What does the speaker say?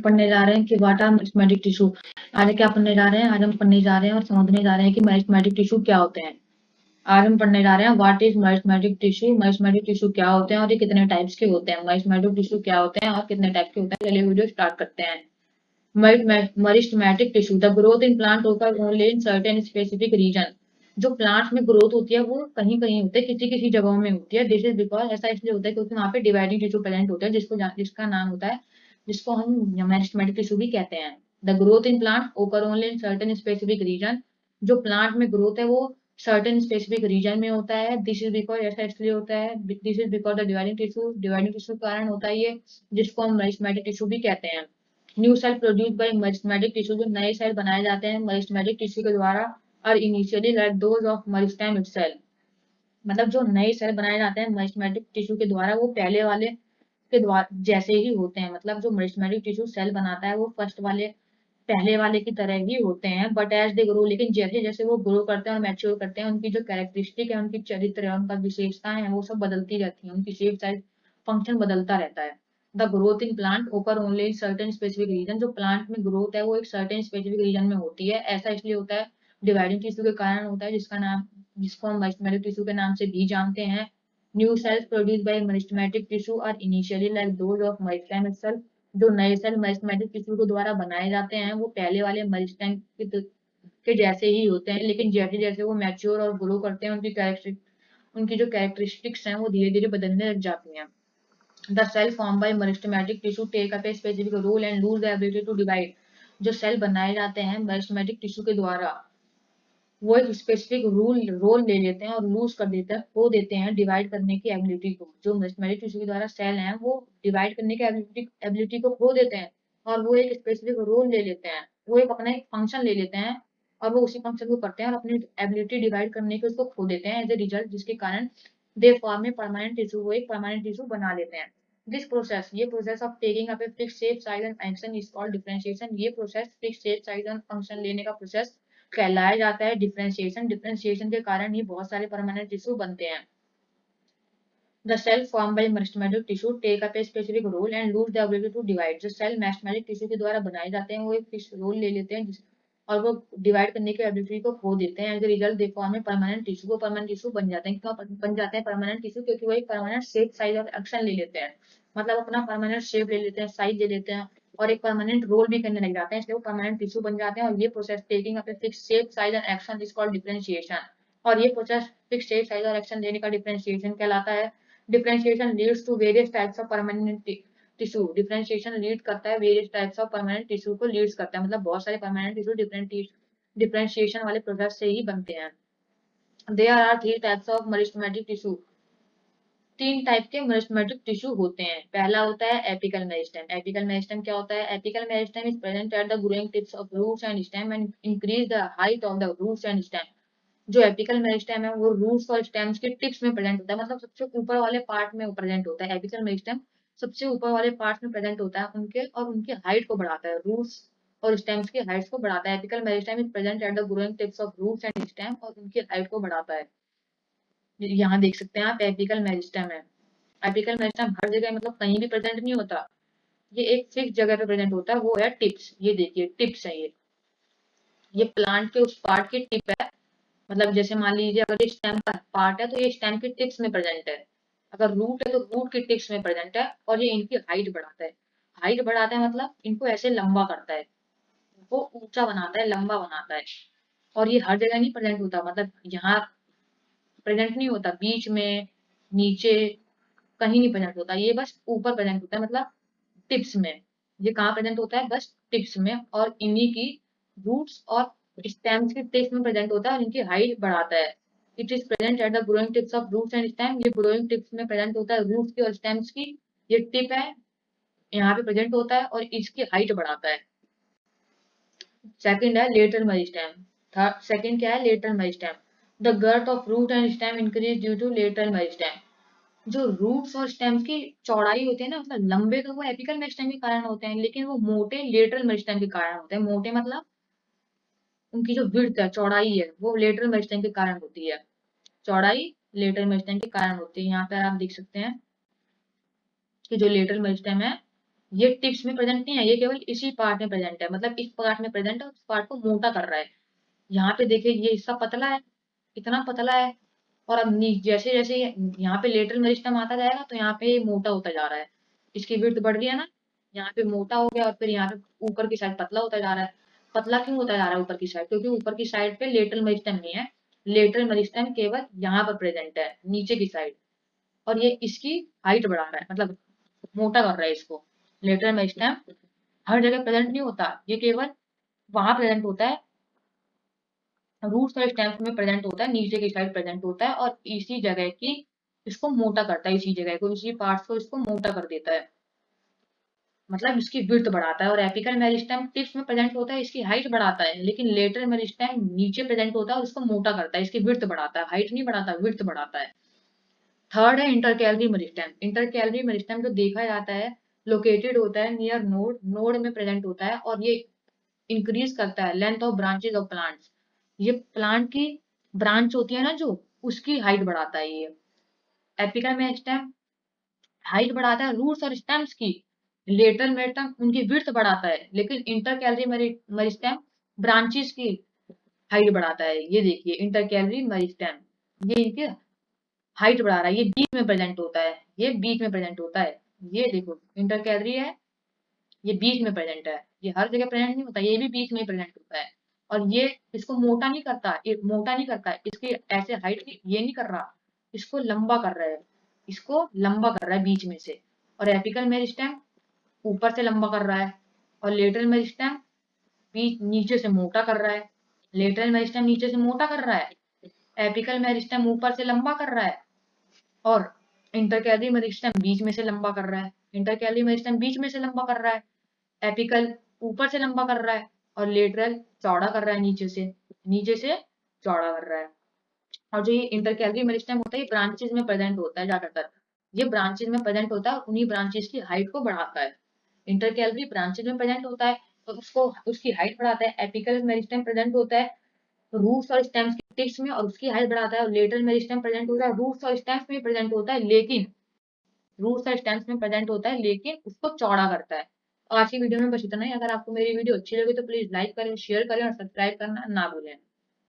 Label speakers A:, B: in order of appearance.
A: पढ़ने जा रहे हैं कि व्हाट आर मेरिस्टेमेटिक टिश्यू। आज क्या पढ़ने जा रहे हैं? आज हम पढ़ने जा रहे हैं और समझने जा रहे हैं कि मेरिस्टेमेटिक टिश्यू क्या होते हैं। आज हम पढ़ने जा रहे हैं what is meristematic tissue. Meristematic tissue क्या होते हैं और ये कितने टाइप्स के होते हैं। मेरिस्टेमेटिक टिश्यू क्या होते हैं और कितने टाइप के होते हैं। चलिए वीडियो स्टार्ट करते हैं। Meristematic tissue, the growth in plant occur only in certain specific region. जो प्लांट में ग्रोथ होती है वो कहीं कहीं होती है, किसी किसी जगहों में होती है। दिस इज बिकॉज, ऐसा इसलिए होता है क्योंकि वहाँ पे डिवाइडिंग टिश्यू प्रेजेंट होते हैं जिसका नाम होता है, जिसको हम मेरिस्टेमेटिक टिश्यू भी कहते हैं। The growth in plant occur only in certain specific region. जो प्लांट में ग्रोथ है वो सर्टेन स्पेसिफिक रीजन में होता है। दिस इज बिकॉज, ऐसा इसलिए होता है, this is because the dividing tissue के कारण होता है ये, जिसको हम मेरिस्टेमेटिक टिश्यू भी कहते हैं। New cell produce by meristematic tissue, जो नए सेल बनाए जाते हैं मेरिस्टेमेटिक टिश्यू के द्वारा, और initially like those of meristem itself. मतलब जो नए सेल बनाए जाते हैं मेरिस्टेमेटिक टिश्यू के द्वारा वो पहले वाले के द्वारा जैसे ही होते हैं। मतलब जो मेरिस्टेमेटिक टिश्यू सेल बनाता है वो फर्स्ट वाले, पहले वाले की तरह ही होते हैं। बट एज दे ग्रो, लेकिन जैसे जैसे वो ग्रो करते हैं और मैच्योर करते हैं, उनकी जो कैरेक्टरिस्टिक है, उनकी चरित्र है, उनका विशेषताएं हैं, वो सब बदलती रहती हैं। उनकी शेप साइज फंक्शन बदलता रहता है। The growth in plant occur only in certain specific region. जो प्लांट में ग्रोथ है वो एक सर्टेन स्पेसिफिक रीजन में होती है। ऐसा इसलिए होता है, डिवाइडिंग टिश्यू के कारण होता है, जिसको हम मेरिस्टेमेटिक टिश्यू के नाम से भी जानते हैं। New cells produce by meristematic tissue are initially like those of meristem itself. जो नए सेल मेरिस्टेमेटिक टिश्यू के द्वारा बनाए जाते हैं वो पहले वाले मेरिस्टेम के जैसे ही होते हैं, लेकिन जैसे जैसे वो मैच्योर और ग्रो करते हैं उनकी जो कैरेक्टरिस्टिक्स हैं वो धीरे धीरे बदलने लग जाती हैं। The cell form by meristematic tissue take up a specific role and lose the ability to divide. जो सेल बनाए जाते हैं मेरिस्टेमेटिक टिश्यू के द्वारा वो एक स्पेसिफिक रोल ले लेते हैं और लूज कर देते हैं, खो देते हैं डिवाइड करने की एबिलिटी को। जो मेरिस्टेमेटिक टिश्यू के द्वारा सेल हैं वो डिवाइड करने की एबिलिटी को खो देते हैं और वो एक स्पेसिफिक रोल ले लेते हैं। वो एक अपना एक फंक्शन ले लेते हैं और वो उसी फंक्शन को करते हैं और अपनी एबिलिटी डिवाइड करने की उसको खो देते हैं एज ए रिजल्ट, जिसके कारण they form a permanent tissue, वो एक परमानेंट टिश्यू बना लेते हैं। दिस प्रोसेस, ये process of taking up a fix shape size and function is called differentiation. ये process fix shape size and function लेने का प्रोसेस कहलाया जाता है डिफरेंशिएशन। डिफरेंशिएशन के कारण ही बहुत सारे परमानेंट टिश्यू बनते हैं। The cell formed by meristematic tissue take up a specific role and lose the ability to divide. जो सेल meristematic टिश्यू के द्वारा बनाए जाते हैं वो एक फिक्स रोल ले लेते हैं और वो डिवाइड करने की एबिलिटी को खो देते हैं। As a result they form में परमानेंट टिश्यू, वो परमानेंट टिश्यू बन जाते हैं। क्यों बन जाते हैं परमानेंट टिश्यू? क्योंकि वो एक परमानेंट शेप साइज और एक्शन ले लेते हैं। मतलब अपना परमानेंट शेप ले लेते हैं, साइज ले लेते हैं और एक परमानेंट रोल भी करने लग जाते हैं, इसलिए वो परमानेंट टिश्यू बन जाते हैं। और ये process taking up a fix shape size and action is called differentiation. और ये प्रोसेस फिक्स शेप साइज और एक्शन लेने का डिफरेंशिएशन कहलाता है। Differentiation leads to various types of permanent tissue. Differentiation lead करता है various types of permanent tissue को लीड्स करता है। मतलब बहुत सारे परमानेंट टिश्यू डिफरेंशिएशन वाले प्रोसेस से ही बनते हैं। There are 3 types of meristematic tissue. 3 type के मेरिस्टेमेटिक टिश्यू होते हैं। पहला होता है एपिकल मेरिस्टेम। एपिकल मेरिस्टेम क्या होता है? Apical meristem is present at the growing tips of roots and stem and increase the height of the roots and stem. जो एपिकल मेरिस्टेम है वो रूट्स और स्टेम्स के टिप्स में प्रेजेंट होता है, मतलब सबसे ऊपर वाले पार्ट में प्रेजेंट होता है। एपिकल मेरिस्टेम सबसे ऊपर वाले पार्ट में प्रेजेंट होता है उनके, और उनकी हाइट को बढ़ाता है, रूट्स और स्टेम्स की हाइट्स को बढ़ाता है। Apical meristem is present at the growing tips of roots and stem, और उनकी हाइट को बढ़ाता है। यहाँ देख सकते हैं आप, एपिकल मेरिस्टेम है। एपिकल मेरिस्टेम हर जगह, मतलब कहीं भी प्रेजेंट नहीं होता, ये एक फिक्स जगह पे प्रेजेंट होता है, वो है टिप्स। ये देखिए टिप्स है ये प्लांट के उस पार्ट की टिप है। मतलब जैसे मान लीजिए अगर ये स्टेम का पार्ट है तो ये स्टेम की टिप्स में प्रेजेंट है। अगर रूट है तो रूट की टिप्स में प्रेजेंट है, और ये इनकी हाइट बढ़ाता है। हाइट बढ़ाता है मतलब इनको ऐसे लंबा करता है, वो ऊंचा बनाता है, लंबा बनाता है। और ये हर जगह नहीं प्रेजेंट होता, मतलब यहाँ प्रेजेंट नहीं होता, बीच में, नीचे, कहीं नहीं प्रेजेंट होता। ये बस ऊपर प्रेजेंट होता है, मतलब टिप्स में। ये कहाँ प्रेजेंट होता है? बस टिप्स में, और इन्हीं की रूट्स और स्टेम्स के टिप्स में प्रेजेंट होता है और इनकी हाइट बढ़ाता है। It is present at the growing tips of roots and stem. ये ग्रोइंग टिप्स में प्रेजेंट होता है, रूट्स की और स्टेम्स की। ये टिप है, यहाँ पे प्रेजेंट होता है और इसकी हाइट बढ़ाता है। सेकंड है लेटरल मेरिस्टेम। थर्ड, सेकंड क्या है? Lateral meristem. The girth of root and stem increase due to lateral meristem. जो रूट्स और स्टेम्स की चौड़ाई होती है ना, मतलब लंबे तो वो एपिकल मेरिस्टेम के कारण होते हैं, लेकिन वो मोटे लेटरल मेरिस्टेम के कारण होते हैं। मोटे मतलब उनकी जो विड्थ है, चौड़ाई है, वो लेटरल मेरिस्टेम के कारण होती है। चौड़ाई लेटरल मेरिस्टेम के कारण होती है। यहाँ पर आप देख सकते हैं कि जो लेटरल मेरिस्टेम है ये टिप्स में प्रेजेंट नहीं है, ये केवल इसी पार्ट में प्रेजेंट है, मतलब इस पार्ट में प्रेजेंट है, उस पार्ट को मोटा कर रहा है। यहाँ पे देखिए ये हिस्सा पतला है, इतना पतला है, और अब जैसे जैसे यहाँ पे लेटरल मेरिस्टम आता जाएगा तो यहाँ पे मोटा होता जा रहा है, इसकी विड्थ बढ़ रही है ना, यहाँ पे मोटा हो गया और फिर यहाँ पे ऊपर की साइड पतला होता जा रहा है। पतला क्यों होता जा रहा है ऊपर की साइड? क्योंकि ऊपर की साइड पे लेटरल मेरिस्टम नहीं है, लेटरल मेरिस्टम केवल यहाँ पर प्रेजेंट है, नीचे की साइड, और ये इसकी हाइट बढ़ा रहा है, मतलब मोटा कर रहा है इसको। लेटरल मेरिस्टम हर जगह प्रेजेंट नहीं होता, ये केवल वहां प्रेजेंट होता है, रूट्स और स्टेम्स में प्रेजेंट होता है, नीचे की साइड प्रेजेंट होता है, और इसी जगह की इसको मोटा करता है, इसी जगह को, इसी पार्ट्स को इसको मोटा कर देता है, मतलब इसकी विड्थ बढ़ाता है। और एपिकल मेरिस्टेम टिप्स में प्रेजेंट होता है, इसकी हाइट बढ़ाता है, लेकिन लेटरल मेरिस्टेम नीचे प्रेजेंट होता है और इसको मोटा करता है, इसकी विड्थ बढ़ाता है, हाइट नहीं बढ़ाता, विड्थ बढ़ाता है। थर्ड है इंटरकैलरी मेरिस्टेम। इंटरकैलरी मेरिस्टेम जो देखा जाता है, लोकेटेड होता है नियर नोड, नोड में प्रेजेंट होता है, और ये इंक्रीज करता है length of branches of plants. ये प्लांट की ब्रांच होती है ना जो, उसकी हाइट बढ़ाता है ये। एपिकल मेरिस्टेम हाइट बढ़ाता है रूट्स और स्टेम्स की, लेटरल मेरिस्टेम उनकी विड्थ बढ़ाता है, लेकिन इंटरकैलरी मेरिस्टेम ब्रांचेस की हाइट बढ़ाता है। ये देखिए इंटरकैलरी मेरिस्टेम, ये इनके हाइट बढ़ा रहा है, ये बीच में प्रेजेंट होता है, ये बीच में प्रेजेंट होता है। ये देखो इंटरकैलरी है, ये बीच में प्रेजेंट है, ये हर जगह प्रेजेंट नहीं होता, ये भी बीच में प्रेजेंट होता है। और ये इसको मोटा नहीं करता, ये मोटा नहीं करता, इसकी ऐसे हाइट ये नहीं कर रहा, इसको लंबा कर रहा है, इसको लंबा कर रहा है बीच में से। और एपिकल मेरिस्टेम ऊपर से लंबा कर रहा है, और लेटरल मेरिस्टेम बीच नीचे से मोटा कर रहा है। लेटरल मेरिस्टेम नीचे से मोटा कर रहा है, एपिकल मेरिस्टेम ऊपर से लंबा कर रहा है, और इंटरकैलरी मेरिस्टेम बीच में से लंबा कर रहा है। इंटरकैलरी मेरिस्टेम बीच में से लंबा कर रहा है, एपिकल ऊपर से लंबा कर रहा है, और लेटरल चौड़ा कर रहा है, नीचे से चौड़ा कर रहा है। और जो ये इंटरकैलरी मेरिस्टेम होता है, ये ब्रांचेस में प्रेजेंट होता है ज्यादातर, ये ब्रांचेस में प्रेजेंट होता है और उन्हीं ब्रांचेस की हाइट को बढ़ाता है। इंटरकैलरी ब्रांचेस में प्रेजेंट होता है तो उसको उसकी हाइट बढ़ाता है, एपिकल मेरिस्टेम प्रेजेंट होता है रूट्स और स्टेम्स के टिप्स में और उसकी हाइट बढ़ाता है, और लेटरल मेरिस्टेम प्रेजेंट होता है रूट्स और स्टेम्स में प्रेजेंट होता है, लेकिन रूट्स और स्टेम्स में प्रेजेंट होता है लेकिन उसको चौड़ा करता है। तो आज की वीडियो में बस इतना ही। अगर आपको मेरी वीडियो अच्छी लगी तो प्लीज लाइक करें, शेयर करें और सब्सक्राइब करना ना भूलें।